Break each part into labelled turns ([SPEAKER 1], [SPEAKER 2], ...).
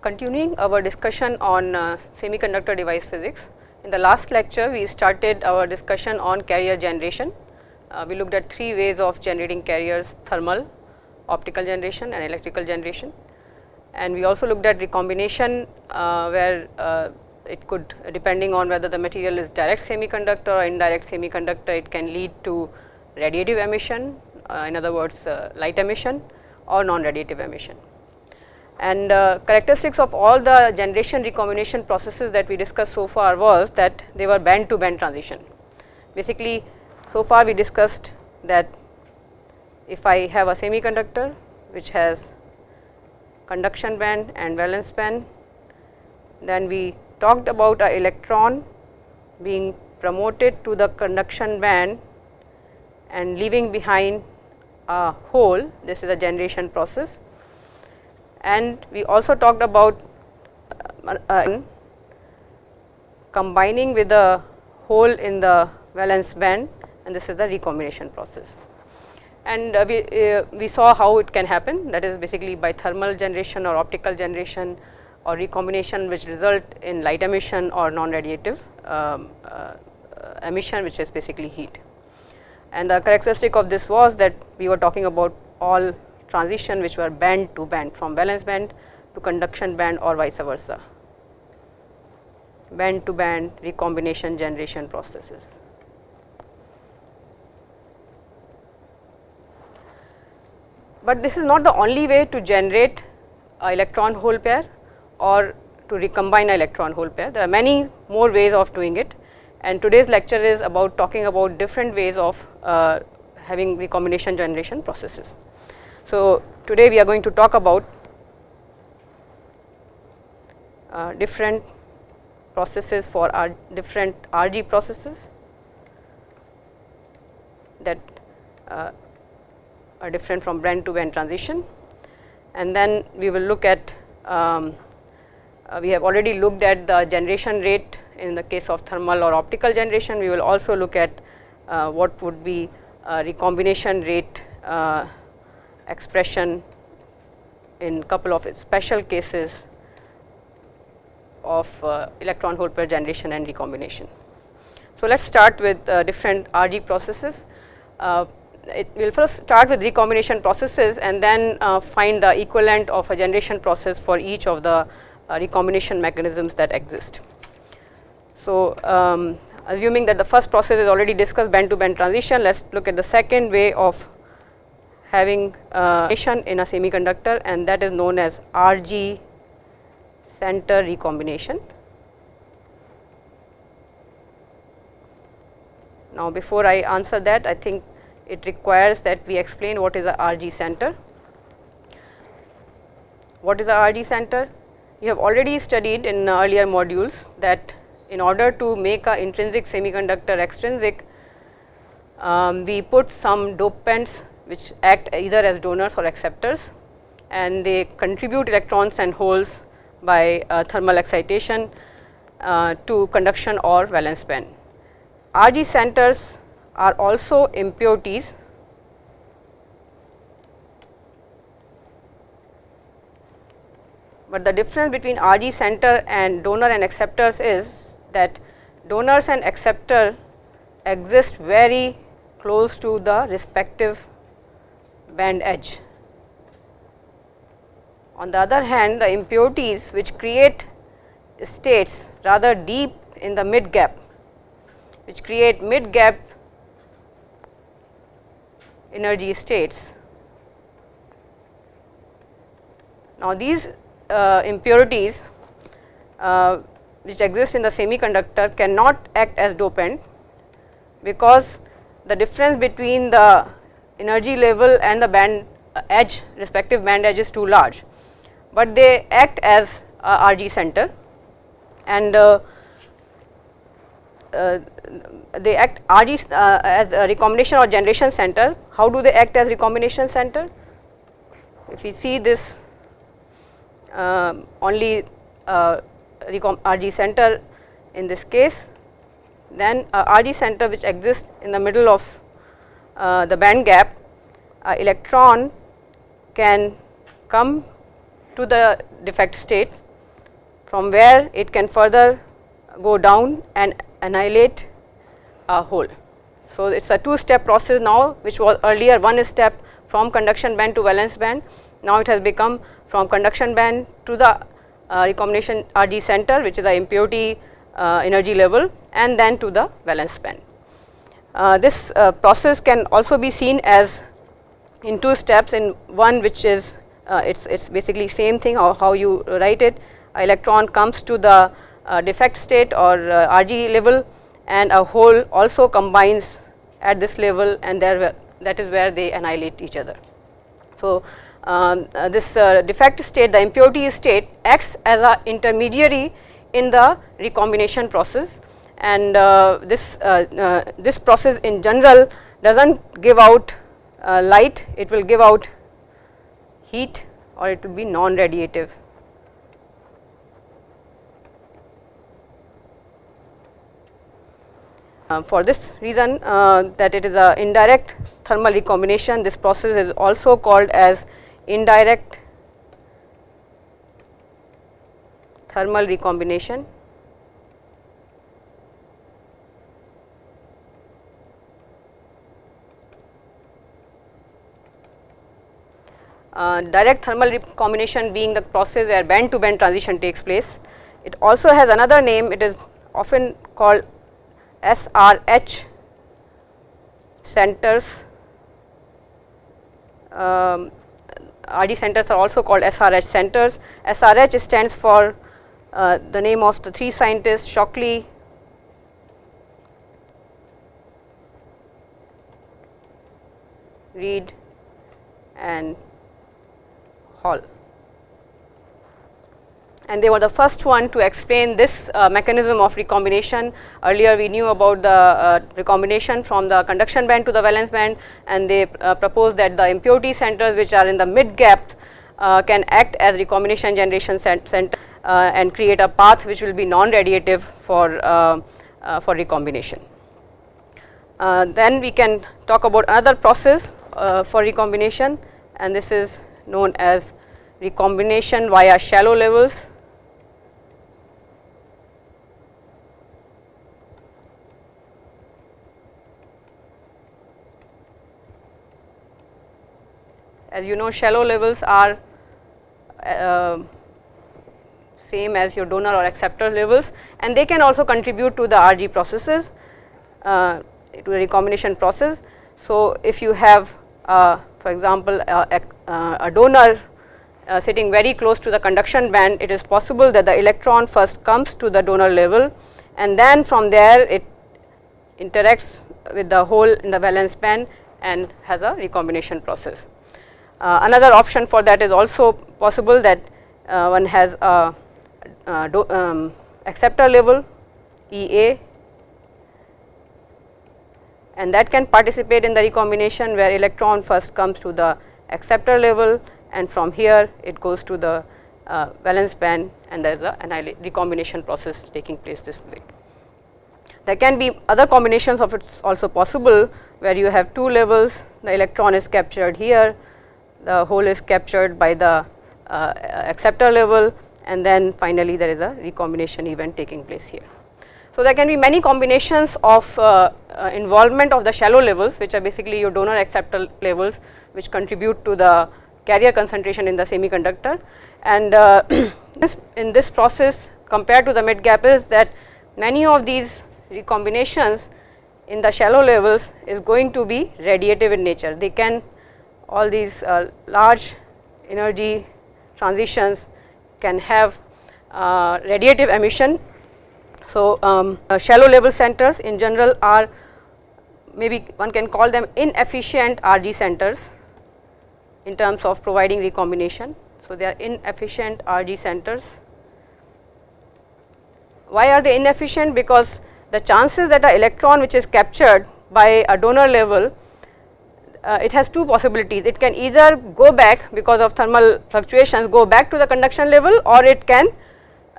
[SPEAKER 1] continuing our discussion on semiconductor device physics. In the last lecture, we started our discussion on carrier generation. We looked at three ways of generating carriers: thermal, optical generation and electrical generation. And we also looked at recombination where it could, depending on whether the material is direct semiconductor or indirect semiconductor, it can lead to radiative emission, in other words light emission or non-radiative emission. And characteristics of all the generation recombination processes that we discussed so far was that they were band to band transition. Basically, so far we discussed that if I have a semiconductor which has conduction band and valence band, then we talked about an electron being promoted to the conduction band and leaving behind a hole. This is a generation process. And we also talked about combining with a hole in the valence band, and this is the recombination process. And we saw how it can happen, that is basically by thermal generation or optical generation or recombination, which result in light emission or non-radiative emission, which is basically heat. And the characteristic of this was that we were talking about all transition which were band to band, from valence band to conduction band or vice versa, band to band recombination generation processes. But this is not the only way to generate a electron hole pair or to recombine an electron hole pair. There are many more ways of doing it, and today's lecture is about talking about different ways of having recombination generation processes. So, today we are going to talk about different processes for our different RG processes that are different from band to band transition. And then we will look at, we have already looked at the generation rate in the case of thermal or optical generation. We will also look at what would be recombination rate expression in couple of special cases of electron hole pair generation and recombination. So, let us start with different RG processes. We will first start with recombination processes and then find the equivalent of a generation process for each of the recombination mechanisms that exist. So, assuming that the first process is already discussed, band to band transition, let us look at the second way of having generation in a semiconductor, and that is known as RG center recombination. Now, before I answer that, I think it requires that we explain what is a RG center. What is a RG center? You have already studied in earlier modules that in order to make a intrinsic semiconductor extrinsic, we put some dopants which act either as donors or acceptors, and they contribute electrons and holes by thermal excitation to conduction or valence band. RG centers are also impurities but the difference between RG center and donor and acceptors is that donors and acceptor exist very close to the respective band edge. On the other hand, the impurities which create states rather deep in the mid gap, which create mid gap energy states. Now, these impurities which exist in the semiconductor cannot act as dopant, because the difference between the energy level and the band edge, respective band edge, is too large, but they act as a RG center, and they act RG as a recombination or generation center. How do they act as recombination center? If we see this only RG center in this case, then RG center which exists in the middle of the band gap, electron can come to the defect state from where it can further go down and annihilate a hole. So, it is a two-step process now, which was earlier one step from conduction band to valence band. Now, it has become from conduction band to the recombination Rg center, which is the impurity energy level, and then to the valence band. This process can also be seen as in two steps. In one, which is it's basically same thing, how you write it. A electron comes to the defect state or Rg level, and a hole also combines at this level, and that is where they annihilate each other. So, this defect state, the impurity state, acts as an intermediary in the recombination process, and this process in general does not give out light, it will give out heat, or it will be non-radiative. For this reason that it is a indirect thermal recombination, this process is also called as indirect thermal recombination. Direct thermal recombination being the process where band to band transition takes place. It also has another name, it is often called SRH centers. Rg centers are also called SRH centers. SRH stands for the name of the three scientists, Shockley, Reed, and Hall. And they were the first one to explain this mechanism of recombination. Earlier we knew about the recombination from the conduction band to the valence band, and they proposed that the impurity centers, which are in the mid gap, can act as recombination generation center and create a path which will be non-radiative for recombination. Then we can talk about another process for recombination, and this is known as recombination via shallow levels. As you know, shallow levels are same as your donor or acceptor levels, and they can also contribute to the Rg processes, to the recombination process. So, if you have for example, a donor sitting very close to the conduction band, it is possible that the electron first comes to the donor level, and then from there it interacts with the hole in the valence band and has a recombination process. Another option for that is also possible, that one has a acceptor level EA, and that can participate in the recombination where electron first comes to the acceptor level, and from here it goes to the valence band, and there is a recombination process taking place this way. There can be other combinations of it also possible, where you have two levels, the electron is captured here, the hole is captured by the acceptor level, and then finally there is a recombination event taking place here. So, there can be many combinations of involvement of the shallow levels, which are basically your donor acceptor levels, which contribute to the carrier concentration in the semiconductor. And in this process, compared to the mid gap, is that many of these recombinations in the shallow levels is going to be radiative in nature. They can, all these large energy transitions can have radiative emission. So, shallow level centers in general are, maybe one can call them inefficient Rg centers in terms of providing recombination. So, they are inefficient Rg centers. Why are they inefficient? Because the chances that an electron which is captured by a donor level, it has two possibilities. It can either go back, because of thermal fluctuations, go back to the conduction level, or it can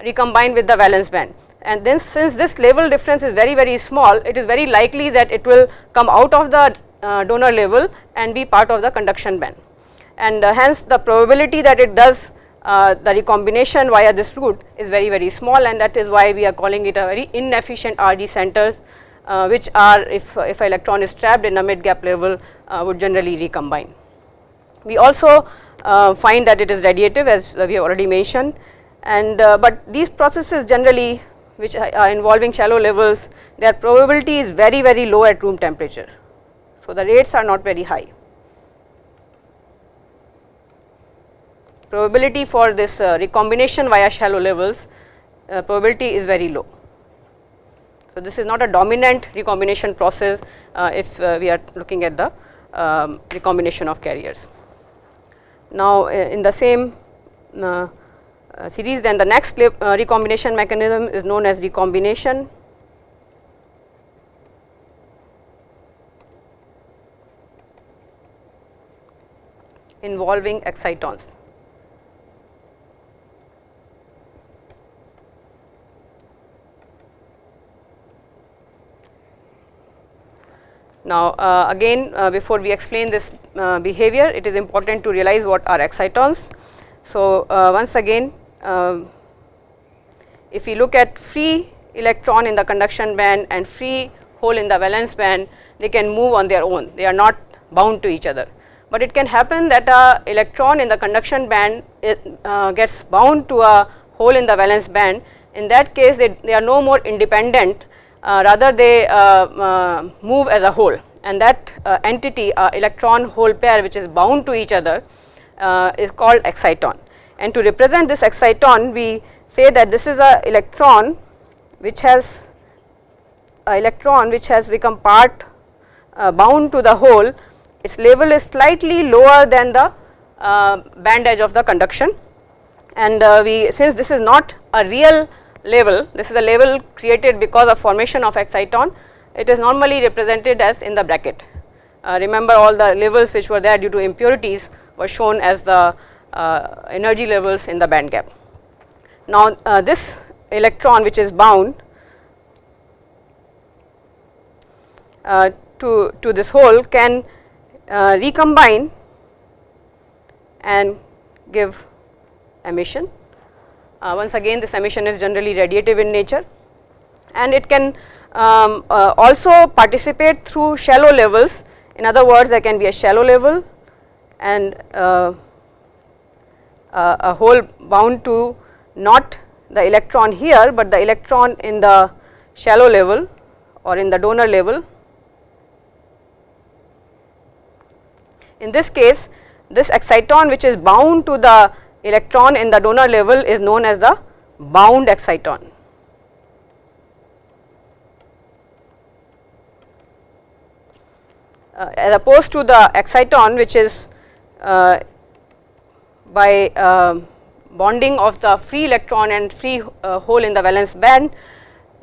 [SPEAKER 1] recombine with the valence band. And then, since this level difference is very, very small, it is very likely that it will come out of the donor level and be part of the conduction band. And hence, the probability that it does the recombination via this route is very small, and that is why we are calling it a very inefficient RG centers, which are, if electron is trapped in a mid gap level, would generally recombine. We also find that it is radiative, as we have already mentioned, and but these processes generally which are involving shallow levels, their probability is very low at room temperature. So, the rates are not very high. Probability for this recombination via shallow levels, probability is very low. So, this is not a dominant recombination process if we are looking at the recombination of carriers. Now, in the same series, then the next recombination mechanism is known as recombination. Involving excitons. Now, again before we explain this behavior, it is important to realize what are excitons. So, once again, if we look at free electron in the conduction band and free hole in the valence band, they can move on their own, they are not bound to each other. But it can happen that a electron in the conduction band gets bound to a hole in the valence band. In that case, they are no more independent, rather they move as a whole, and that entity, electron hole pair which is bound to each other, is called exciton. And to represent this exciton, we say that this is a electron which has become part bound to the hole. Its level is slightly lower than the band edge of the conduction, and since this is not a real level, this is a level created because of formation of exciton, it is normally represented as in the bracket. Remember, all the levels which were there due to impurities were shown as the energy levels in the band gap. Now, this electron which is bound to this hole can recombine and give emission. Once again, this emission is generally radiative in nature, and it can also participate through shallow levels. In other words, there can be a shallow level and a hole bound to not the electron here, but the electron in the shallow level or in the donor level. In this case, this exciton which is bound to the electron in the donor level is known as the bound exciton. As opposed to the exciton which is by bonding of the free electron and free hole in the valence band,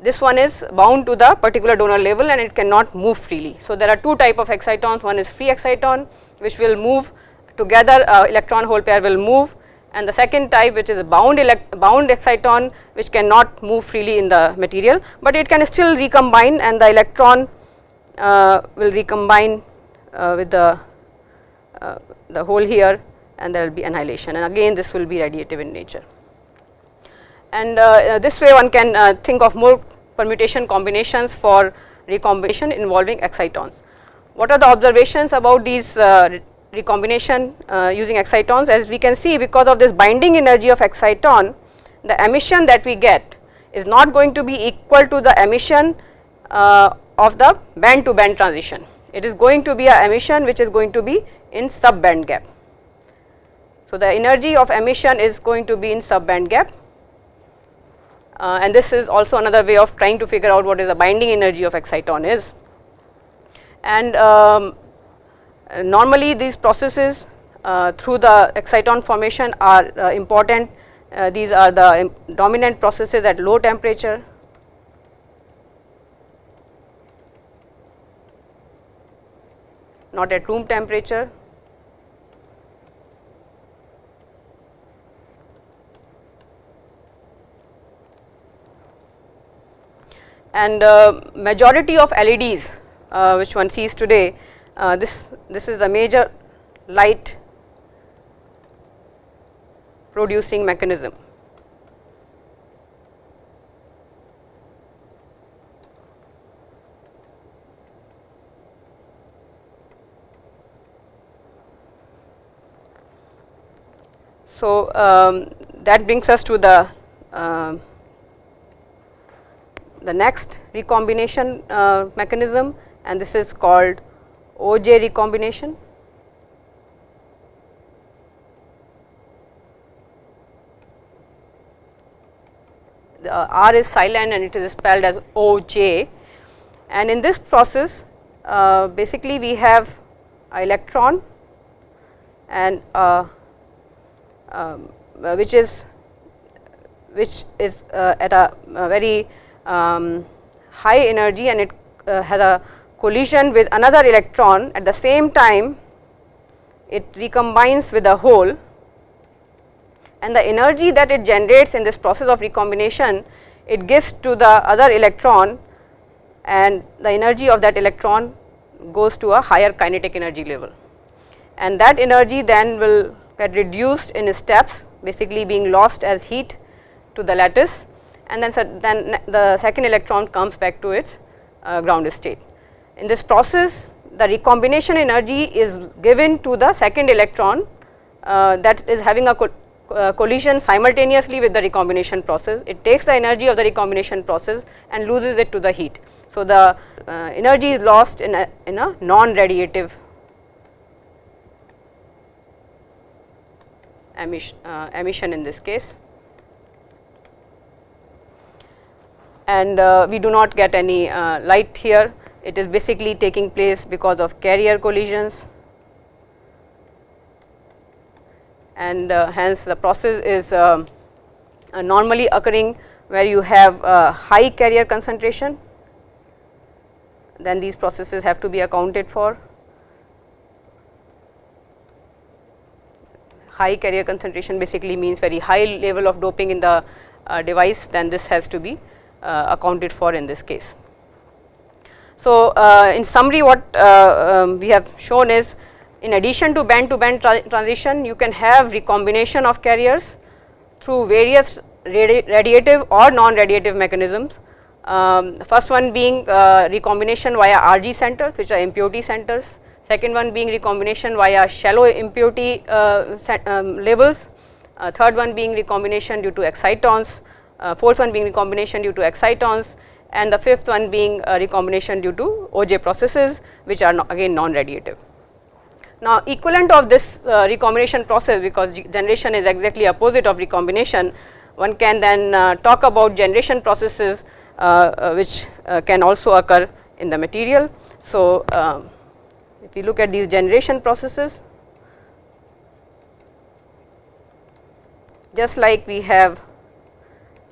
[SPEAKER 1] this one is bound to the particular donor level and it cannot move freely. So, there are two types of excitons. One is free exciton which will move together, electron hole pair will move, and the second type which is bound exciton which cannot move freely in the material, but it can still recombine, and the electron will recombine with the hole here, and there will be annihilation, and again this will be radiative in nature. And this way one can think of more permutation combinations for recombination involving excitons. What are the observations about these recombination using excitons? As we can see, because of this binding energy of exciton, the emission that we get is not going to be equal to the emission of the band to band transition. It is going to be a emission which is going to be in sub band gap. So, the energy of emission is going to be in sub band gap, and this is also another way of trying to figure out what is the binding energy of exciton is. And normally these processes through the exciton formation are important. These are the dominant processes at low temperature. Not at room temperature. And majority of LEDs which one sees today, this is the major light producing mechanism. So, that brings us to the next recombination mechanism, and this is called OJ recombination. The R is silent and it is spelled as OJ, and in this process basically we have an electron and which is at a very high energy, and it has a collision with another electron. At the same time it recombines with a hole, and the energy that it generates in this process of recombination, it gives to the other electron, and the energy of that electron goes to a higher kinetic energy level, and that energy then will get reduced in steps, basically being lost as heat to the lattice, and then the second electron comes back to its ground state. In this process, the recombination energy is given to the second electron that is having a collision simultaneously with the recombination process. It takes the energy of the recombination process and loses it to the heat. So, the energy is lost in a non-radiative emission in this case, and we do not get any light here. It is basically taking place because of carrier collisions, and hence the process is normally occurring where you have high carrier concentration. Then these processes have to be accounted for. High carrier concentration basically means very high level of doping in the device, then this has to be accounted for in this case. So, in summary, what we have shown is, in addition to band transition, you can have recombination of carriers through various radiative or non-radiative mechanisms. First one being recombination via RG centers, which are impurity centers. Second one being recombination via shallow impurity levels. Third one being recombination due to excitons. Fourth one being recombination due to excitons, and the fifth one being recombination due to OJ processes, which are again non-radiative. Now, equivalent of this recombination process, because generation is exactly opposite of recombination, one can then talk about generation processes which can also occur in the material. So, if we look at these generation processes, just like we have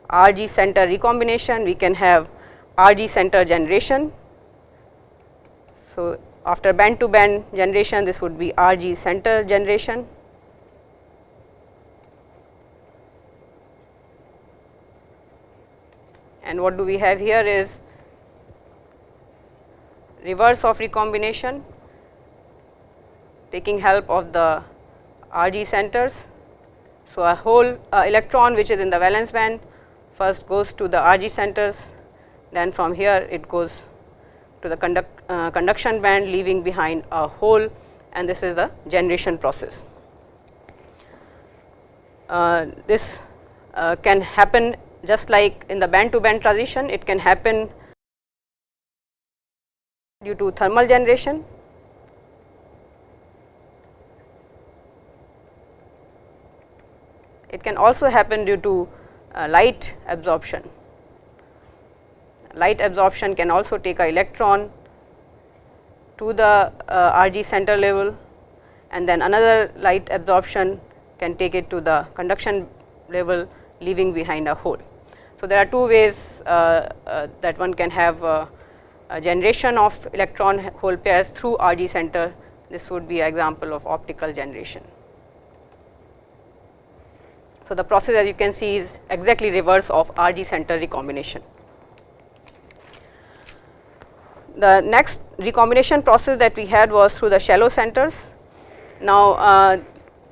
[SPEAKER 1] RG center recombination, we can have RG center generation. So, after band to band generation, this would be RG center generation. And what do we have here is reverse of recombination, taking help of the RG centers. So, a whole electron which is in the valence band first goes to the RG centers, then from here it goes to the conduction band, leaving behind a hole, and this is the generation process. This can happen just like in the band to band transition. It can happen due to thermal generation. It can also happen due to light absorption. Light absorption can also take an electron to the RG center level, and then another light absorption can take it to the conduction level, leaving behind a hole. So, there are two ways that one can have a generation of electron hole pairs through RG center. This would be an example of optical generation. So, the process, as you can see, is exactly reverse of RG center recombination. The next recombination process that we had was through the shallow centers. Now,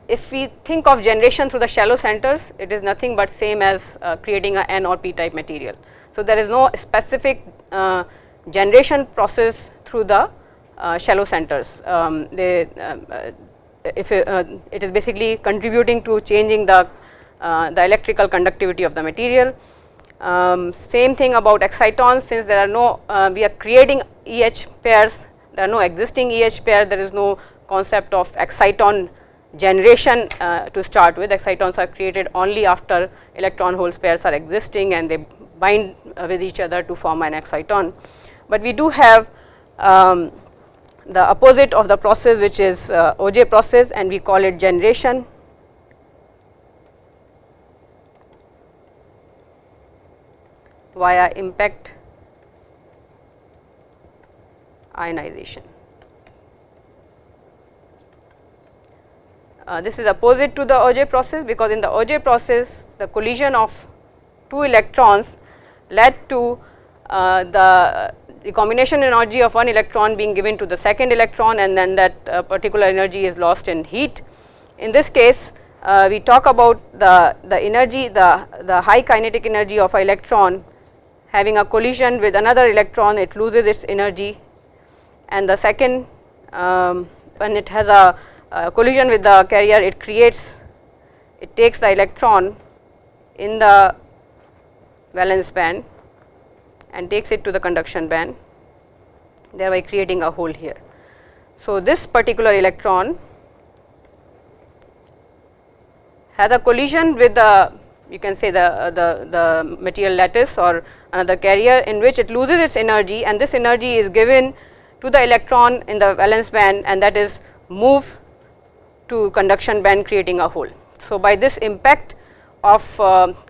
[SPEAKER 1] if we think of generation through the shallow centers, it is nothing but same as creating a N or P type material. So, there is no specific generation process through the shallow centers. It is basically contributing to changing the electrical conductivity of the material. Same thing about excitons, since there are no, we are creating EH pairs, there are no existing EH pair, there is no concept of exciton generation to start with. Excitons are created only after electron hole pairs are existing and they bind with each other to form an exciton. But we do have the opposite of the process, which is OJ process, and we call it generation. Via impact ionization. This is opposite to the OJ process, because in the OJ process the collision of two electrons led to the recombination energy of one electron being given to the second electron, and then that particular energy is lost in heat. In this case, we talk about the energy, the high kinetic energy of an electron having a collision with another electron, it loses its energy, and the second, when it has a collision with the carrier, it takes the electron in the valence band and takes it to the conduction band, thereby creating a hole here. So, this particular electron has a collision with the, you can say the material lattice or another carrier, in which it loses its energy, and this energy is given to the electron in the valence band, and that is moved to conduction band, creating a hole. So, by this impact of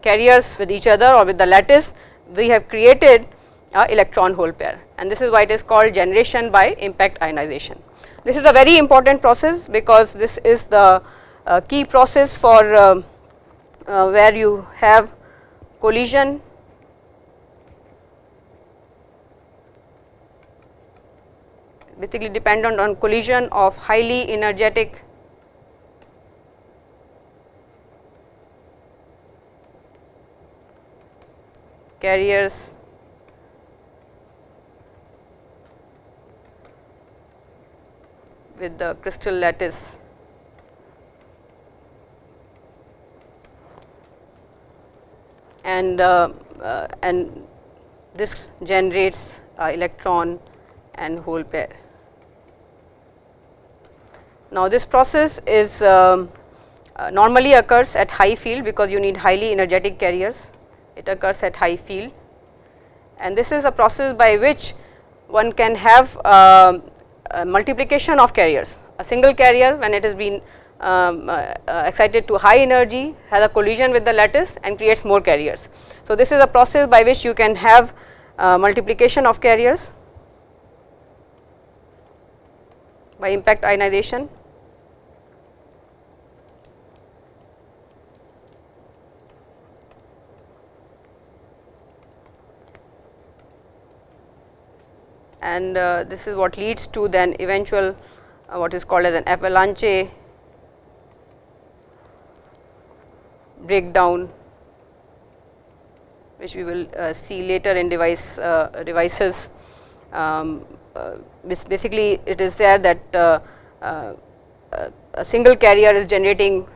[SPEAKER 1] carriers with each other or with the lattice, we have created a electron hole pair, and this is why it is called generation by impact ionization. This is a very important process, because this is the key process for where you have collision basically dependent on collision of highly energetic carriers with the crystal lattice. And this generates electron and hole pair. Now, this process is normally occurs at high field, because you need highly energetic carriers. It occurs at high field, and this is a process by which one can have multiplication of carriers. A single carrier, when it has been excited to high energy, has a collision with the lattice and creates more carriers. So, this is a process by which you can have multiplication of carriers by impact ionization. And this is what leads to then eventual what is called as an avalanche breakdown, which we will see later in devices. Basically, it is there that a single carrier is generating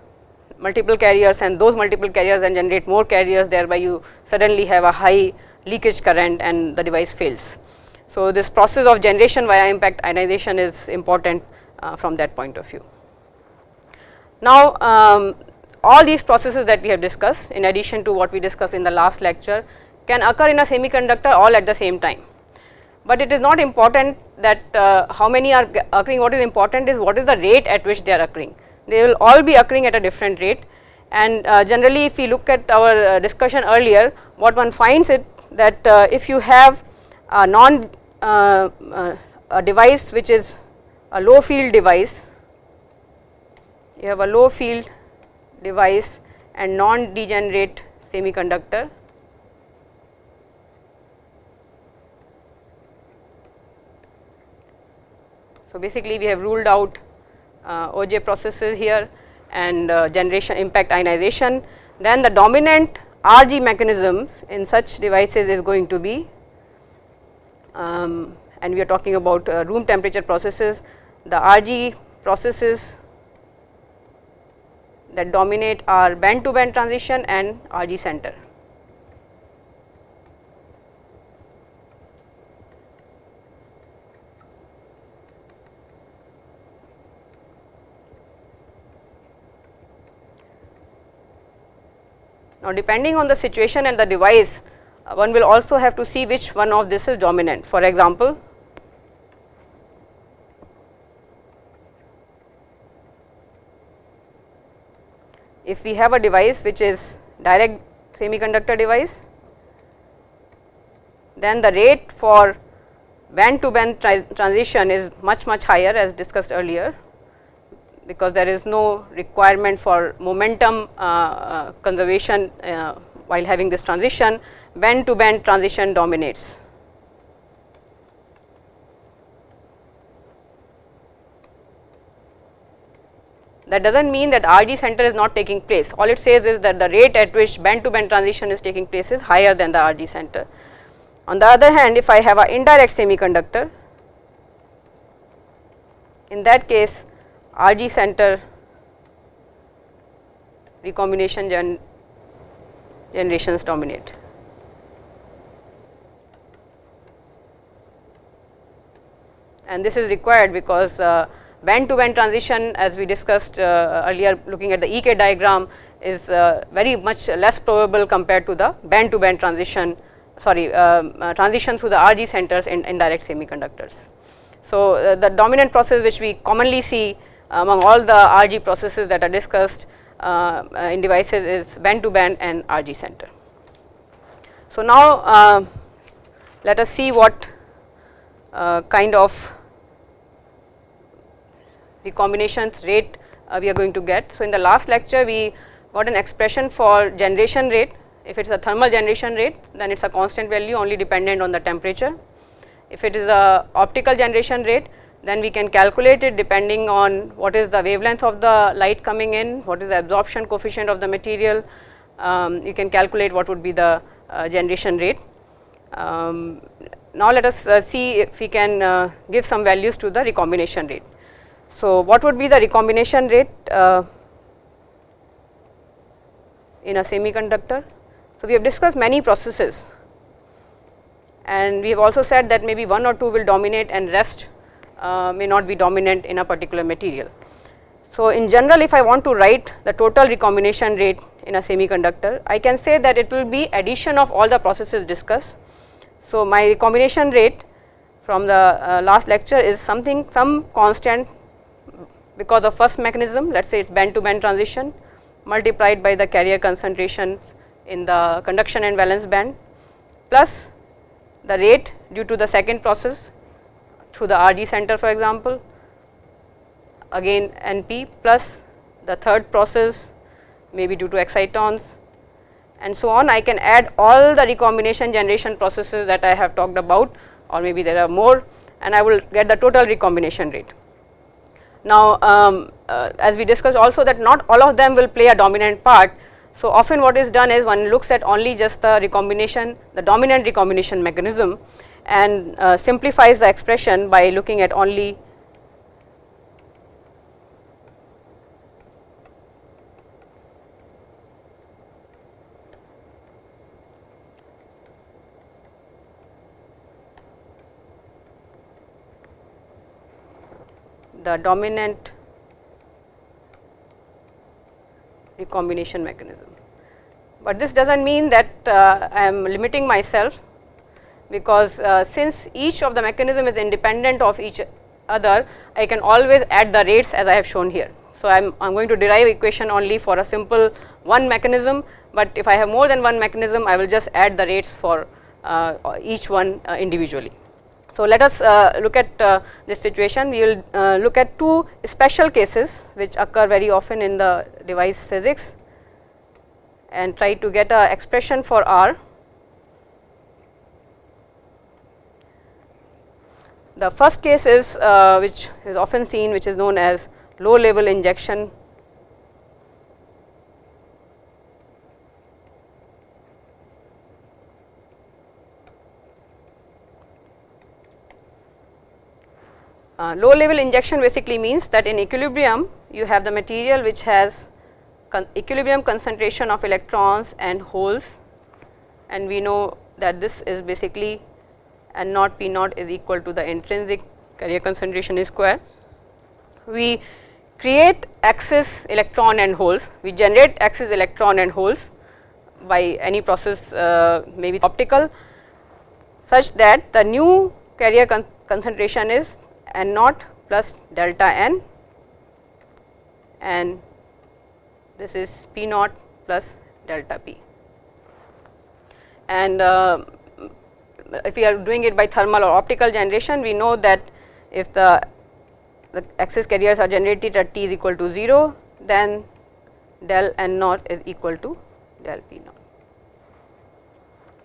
[SPEAKER 1] multiple carriers, and those multiple carriers then generate more carriers, thereby you suddenly have a high leakage current and the device fails. So, this process of generation via impact ionization is important from that point of view. Now, all these processes that we have discussed, in addition to what we discussed in the last lecture, can occur in a semiconductor all at the same time. But it is not important that how many are occurring. What is important is what is the rate at which they are occurring. They will all be occurring at a different rate, and generally if we look at our discussion earlier, what one finds it that if you have a a device which is a low field device, you have a low field device and non-degenerate semiconductor. So, basically we have ruled out OJ processes here, and generation impact ionization, then the dominant RG mechanisms in such devices is going to be, and we are talking about room temperature processes, the RG processes that dominate are band to band transition and RG center. Now, depending on the situation and the device, one will also have to see which one of this is dominant. For example, if we have a device which is direct semiconductor device, then the rate for band to band transition is much higher, as discussed earlier, because there is no requirement for momentum conservation while having this transition. Band to band transition dominates. That does not mean that RG center is not taking place. All it says is that the rate at which band to band transition is taking place is higher than the RG center. On the other hand, if I have an indirect semiconductor, in that case RG center recombination generations dominate. And this is required because band to band transition, as we discussed earlier looking at the EK diagram, is very much less probable compared to the band to band transition, transition through the RG centers in indirect semiconductors. So, the dominant process which we commonly see among all the RG processes that are discussed in devices is band to band and RG center. So, now let us see what kind of recombinations rate we are going to get. So, in the last lecture we got an expression for generation rate. If it is a thermal generation rate, then it is a constant value only dependent on the temperature. If it is a optical generation rate, then we can calculate it depending on what is the wavelength of the light coming in, what is the absorption coefficient of the material. You can calculate what would be the generation rate. Now, let us see if we can give some values to the recombination rate. So, what would be the recombination rate in a semiconductor? So, we have discussed many processes, and we have also said that maybe one or two will dominate and rest may not be dominant in a particular material. So, in general, if I want to write the total recombination rate in a semiconductor, I can say that it will be addition of all the processes discussed. So, my recombination rate from the last lecture is some constant because of first mechanism, let us say it is band to band transition multiplied by the carrier concentration in the conduction and valence band, plus the rate due to the second process through the RG center, for example, again NP, plus the third process maybe due to excitons, and so on. I can add all the recombination generation processes that I have talked about, or maybe there are more, and I will get the total recombination rate. Now, as we discussed also that not all of them will play a dominant part. So, often what is done is one looks at only just the recombination, the dominant recombination mechanism, and simplifies the expression by looking at only the dominant recombination mechanism. But this does not mean that I am limiting myself, because since each of the mechanism is independent of each other, I can always add the rates as I have shown here. So, I am going to derive equation only for a simple one mechanism, but if I have more than one mechanism, I will just add the rates for each one individually. So, let us look at this situation. We will look at two special cases which occur very often in the device physics and try to get a expression for R. The first case is which is often seen, which is known as low level injection Low level injection basically means that in equilibrium you have the material which has equilibrium concentration of electrons and holes, and we know that this is basically N naught P naught is equal to the intrinsic carrier concentration square. We create excess electron and holes, we generate excess electron and holes by any process, maybe optical, such that the new carrier concentration is N naught plus delta N, and this is P naught plus delta P. And if we are doing it by thermal or optical generation, we know that if the excess carriers are generated at T is equal to 0, then del N naught is equal to del P naught.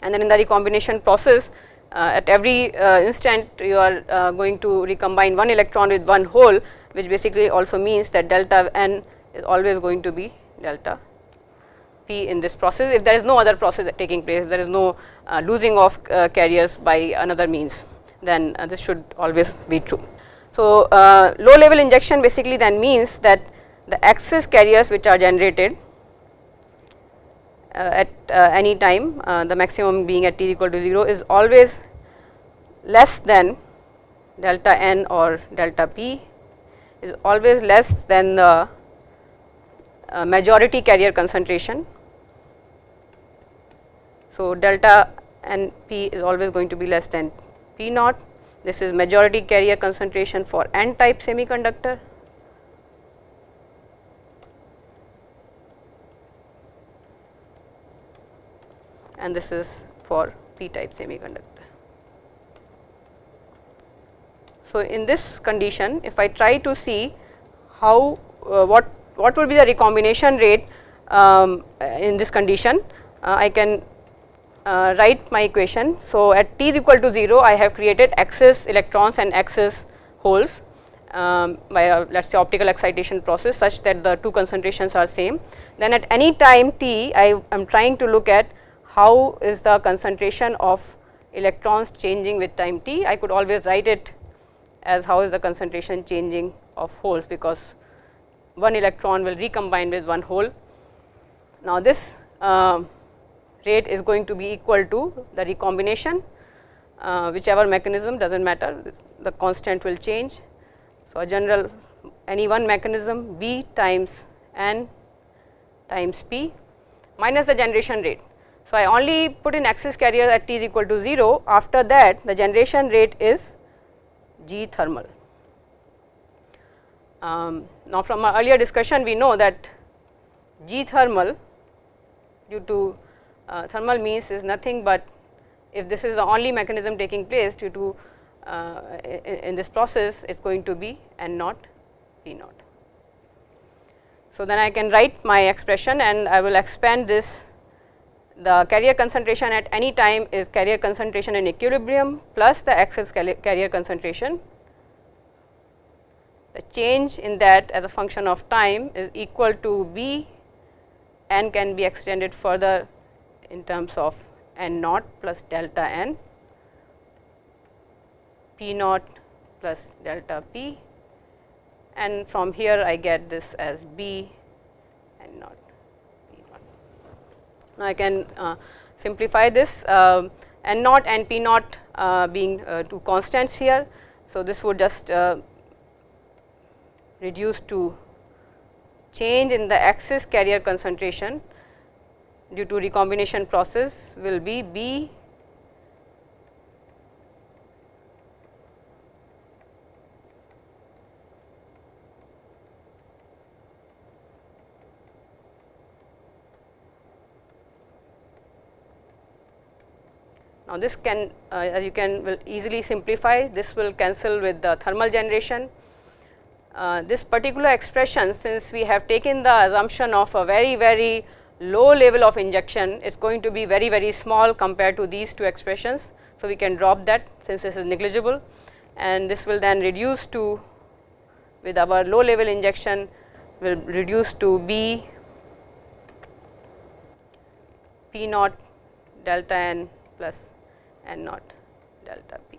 [SPEAKER 1] And then in the recombination process, at every instant you are going to recombine one electron with one hole, which basically also means that delta N is always going to be delta P in this process, if there is no other process taking place, there is no losing of carriers by another means, then this should always be true. So, low level injection basically then means that the excess carriers which are generated at any time, the maximum being at T equal to 0, is always less than delta N or delta P, is always less than the majority carrier concentration. So, delta N P is always going to be less than P naught. This is majority carrier concentration for N type semiconductor. And this is for P type semiconductor. So, in this condition, if I try to see how what would be the recombination rate in this condition, I can write my equation. So, at T is equal to 0, I have created excess electrons and excess holes by a, let us say, optical excitation process, such that the two concentrations are same. Then at any time T, I am trying to look at how is the concentration of electrons changing with time T. I could always write it as how is the concentration changing of holes, because one electron will recombine with one hole. Now, this rate is going to be equal to the recombination, whichever mechanism, does not matter, the constant will change. So, a general any one mechanism B times N times P minus the generation rate. So, I only put in excess carrier at T is equal to 0, after that the generation rate is G thermal. Now, from our earlier discussion we know that G thermal, due to thermal means is nothing but if this is the only mechanism taking place due to in this process, it is going to be N naught P naught. So, then I can write my expression and I will expand this. The carrier concentration at any time is carrier concentration in equilibrium plus the excess carrier concentration. The change in that as a function of time is equal to B, N can be extended further in terms of N naught plus delta N, P naught plus delta P, and from here I get this as B N naught P naught. Now, I can simplify this, N naught and P naught being two constants here. So, this would just reduce to change in the excess carrier concentration due to recombination process will be B Now, this can as you can will easily simplify, this will cancel with the thermal generation. This particular expression, since we have taken the assumption of a very low level of injection, it is going to be very small compared to these two expressions. So, we can drop that since this is negligible, and this will then reduce to, with our low level injection, will reduce to B P naught delta N plus N naught delta P.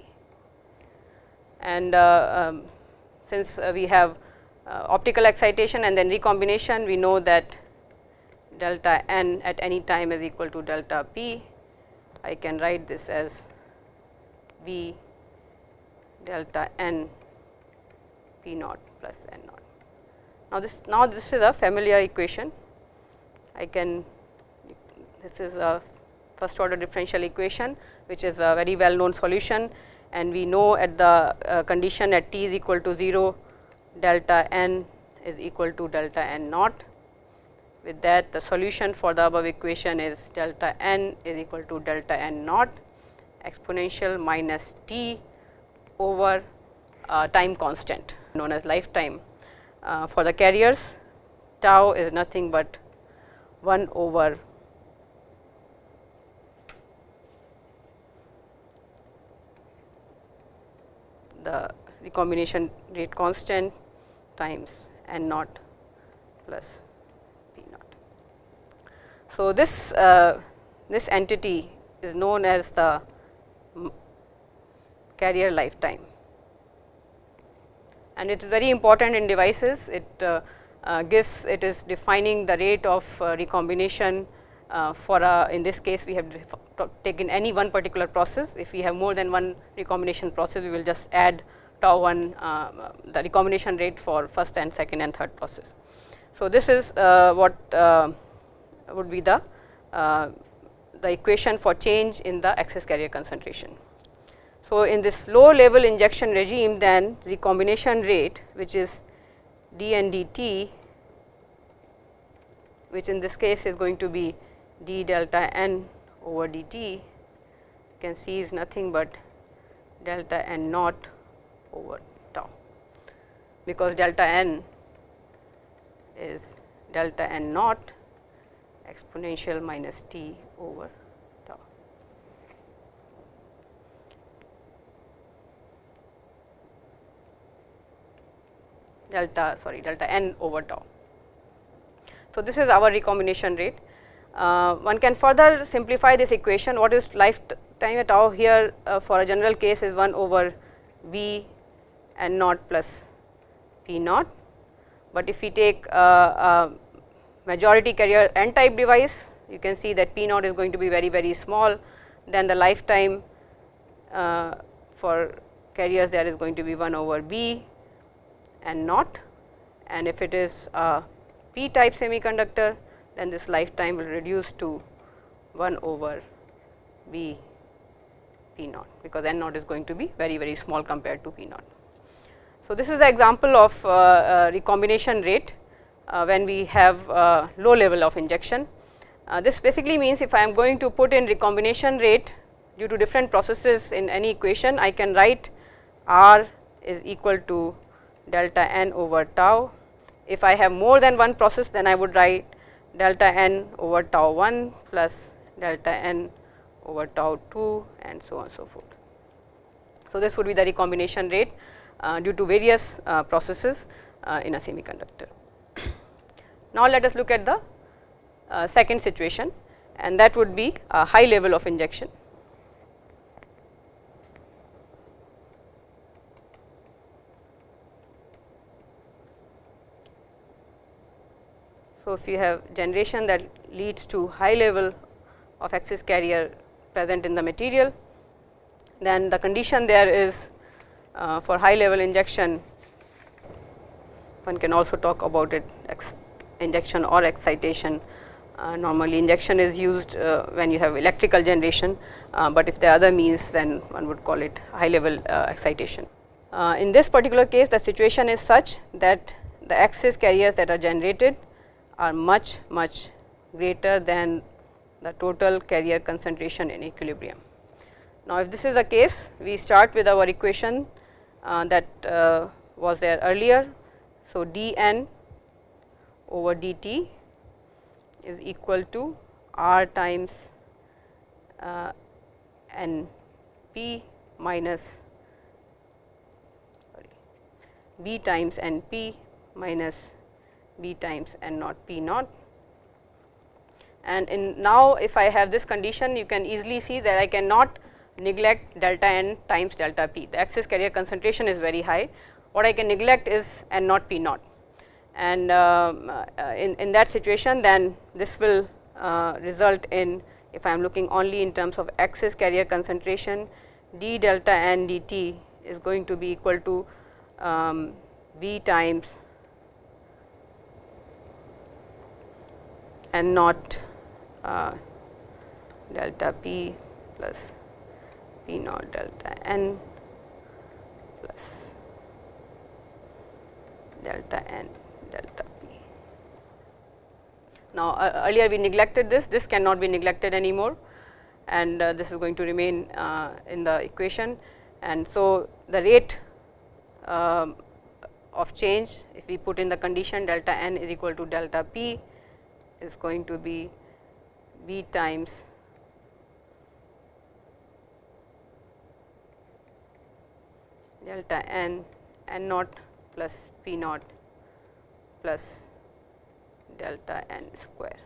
[SPEAKER 1] And since we have optical excitation and then recombination, we know that delta n at any time is equal to delta p. I can write this as V delta n p naught plus n naught. Now this is a familiar equation. This is a first order differential equation, which is a very well known solution, and we know at the condition at t is equal to 0, delta n is equal to delta n naught. With that, the solution for the above equation is delta n is equal to delta n naught exponential minus t over time constant known as lifetime. For the carriers, tau is nothing but 1 over the recombination rate constant times n naught plus p naught. So, this entity is known as the carrier lifetime, and it is very important in devices. It is defining the rate of recombination for in this case we have taken any one particular process. If we have more than one recombination process, we will just add tau 1 the recombination rate for first and second and third process. So, this is what would be the equation for change in the excess carrier concentration. So, in this low level injection regime, then recombination rate, which is d n dt, which in this case is going to be d delta n over dt, you can see is nothing but delta n naught over tau, because delta n is delta n naught exponential minus t over tau. Delta n over tau. So, this is our recombination rate. One can further simplify this equation. What is lifetime at tau here for a general case is 1 over v n naught plus p naught, but if we take a majority carrier n type device, you can see that p naught is going to be very small. Then the lifetime for carriers there is going to be 1 over b n naught, and if it is a p type semiconductor, then this lifetime will reduce to 1 over b p naught, because n naught is going to be very small compared to p naught. So, this is the example of recombination rate when we have low level of injection. This basically means if I am going to put in recombination rate due to different processes in any equation, I can write R is equal to delta n over tau. If I have more than one process, then I would write delta n over tau 1 plus delta n over tau 2 and so on and so forth. So, this would be the recombination rate due to various processes in a semiconductor. Now, let us look at the second situation, and that would be a high level of injection. So, if you have generation that leads to high level of excess carrier present in the material, then the condition there is for high level injection, one can also talk about it injection or excitation. Normally injection is used when you have electrical generation, but if there are other means, then one would call it high level excitation. In this particular case, the situation is such that the excess carriers that are generated are much greater than the total carrier concentration in equilibrium. Now, if this is the case, we start with our equation that was there earlier. So, d n over d t is equal to r times n p minus b times n p minus b times n naught p naught. And now, if I have this condition, you can easily see that I cannot neglect delta n times delta p. The excess carrier concentration is very high. What I can neglect is N naught P naught, and in that situation, then this will result in, if I am looking only in terms of axis carrier concentration, d delta n dt is going to be equal to B times N naught delta P plus P naught delta N plus delta N delta P. Now, earlier we neglected this cannot be neglected anymore, and this is going to remain in the equation. And so, the rate of change, if we put in the condition delta N is equal to delta P, is going to be B times delta N naught plus P naught plus delta N square.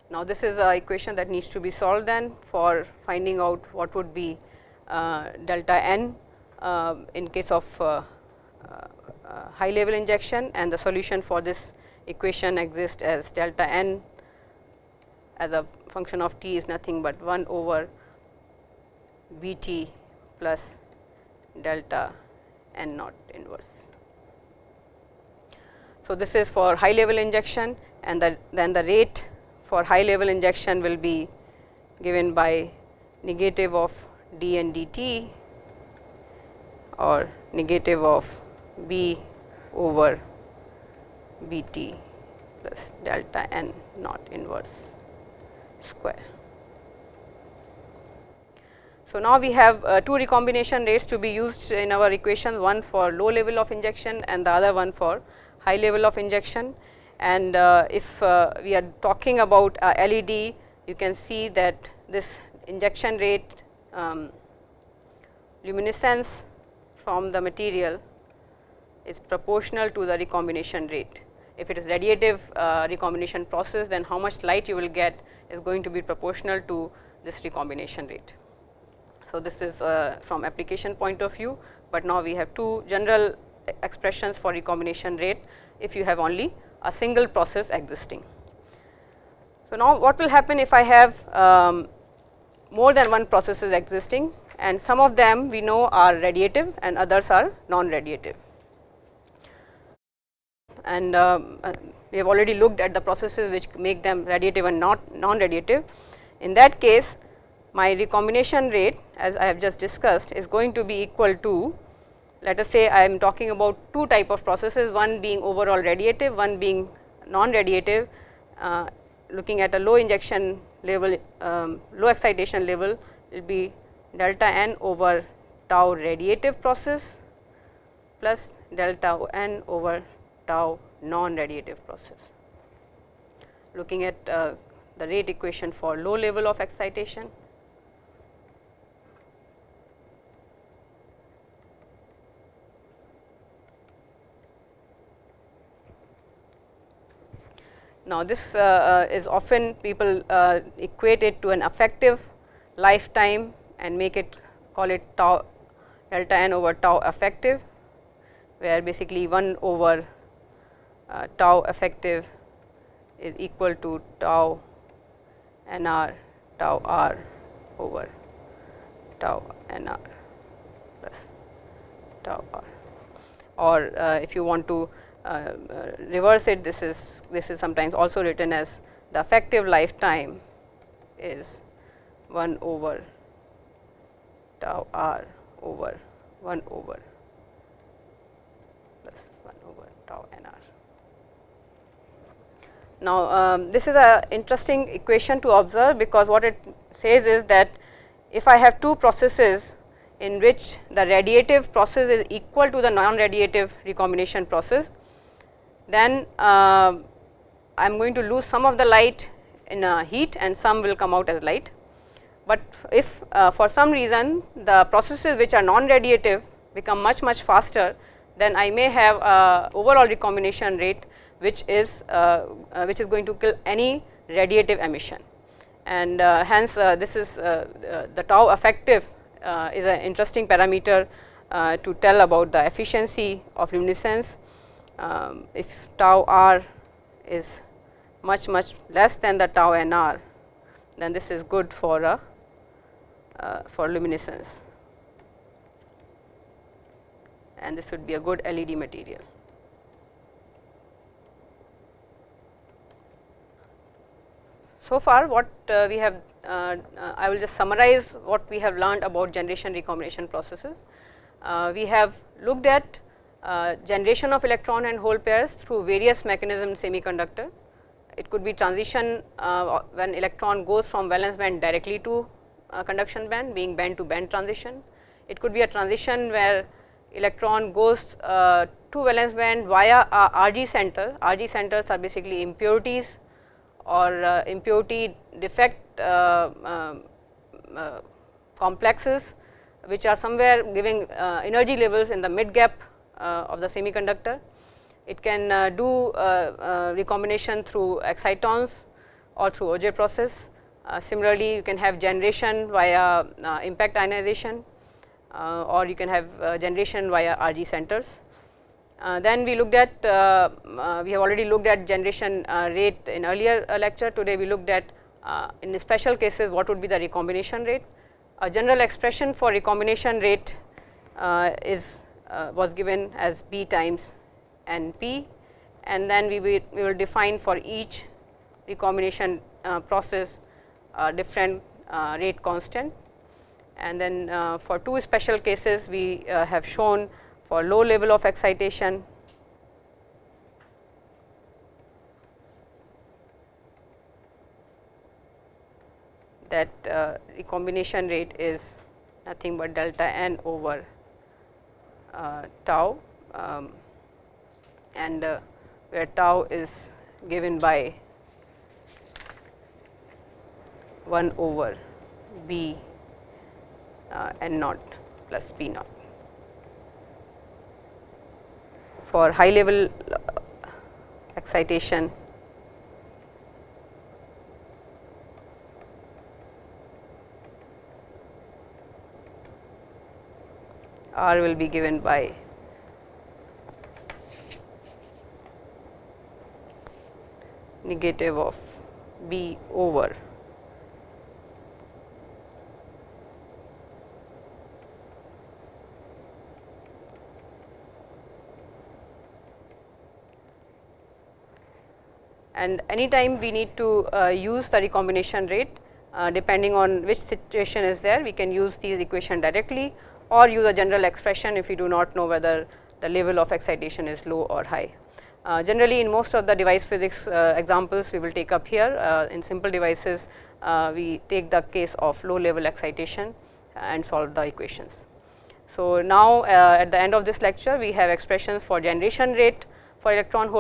[SPEAKER 1] Now, this is a equation that needs to be solved then for finding out what would be delta N in case of high level injection, and the solution for this equation exists as delta N as a function of t is nothing but 1 over B t plus delta N naught inverse. So, this is for high level injection, and then the rate for high level injection will be given by negative of d n dt or negative of B over B t plus delta N naught inverse square. So, now we have two recombination rates to be used in our equation, one for low level of injection and the other one for high level of injection. And if we are talking about LED, you can see that this injection rate luminescence from the material is proportional to the recombination rate. If it is radiative recombination process, then how much light you will get is going to be proportional to this recombination rate. So, this is from application point of view, but now we have two general expressions for recombination rate if you have only a single process existing. So, now what will happen if I have more than one processes existing, and some of them we know are radiative and others are non-radiative. And we have already looked at the processes which make them radiative and not non-radiative. In that case, my recombination rate, as I have just discussed, is going to be equal to, let us say I am talking about two type of processes, one being overall radiative, one being non-radiative. Looking at a low injection level, low excitation level will be delta N over tau radiative process plus delta N over tau non-radiative process. Looking at the rate equation for low level of excitation, now this is often people equate it to an effective lifetime and make it, call it tau delta N over tau effective, where basically 1 over tau effective is equal to tau NR tau R over tau NR plus tau R. Or if you want to reverse it, this is sometimes also written as the effective lifetime is 1 over tau R over 1 over plus 1 over tau NR. Now, this is a interesting equation to observe, because what it says is that if I have two processes in which the radiative process is equal to the non-radiative recombination process, then I am going to lose some of the light in heat and some will come out as light. But if for some reason the processes which are non-radiative become much faster, then I may have overall recombination rate which is going to kill any radiative emission. And hence this is the tau effective is an interesting parameter to tell about the efficiency of luminescence. If tau r is much less than the tau nr, then this is good for for luminescence, and this would be a good LED material. So far what we have, I will just summarize what we have learned about generation recombination processes. We have looked at generation of electron and hole pairs through various mechanisms in semiconductor. It could be transition when electron goes from valence band directly to conduction band, being band to band transition. It could be a transition where electron goes to valence band via RG center. RG centers are basically impurities or impurity defect complexes, which are somewhere giving energy levels in the mid gap of the semiconductor. It can do recombination through excitons or through Auger process. Similarly, you can have generation via impact ionization, or you can have generation via RG centers. Then we looked at, we have already looked at generation rate in earlier lecture. Today we looked at in special cases what would be the recombination rate. A general expression for recombination rate was given as B times Np, and then we will define for each recombination process different rate constant. And then for two special cases we have shown for low level of excitation that recombination rate is nothing but delta n over tau, and where tau is given by 1 over B n naught plus P naught. For high level excitation, R will be given by negative of B over and anytime we need to use the recombination rate, depending on which situation is there, we can use these equation directly or use a general expression if we do not know whether the level of excitation is low or high. Generally in most of the device physics examples we will take up here, in simple devices we take the case of low level excitation and solve the equations. So now at the end of this lecture we have expressions for generation rate for electron hole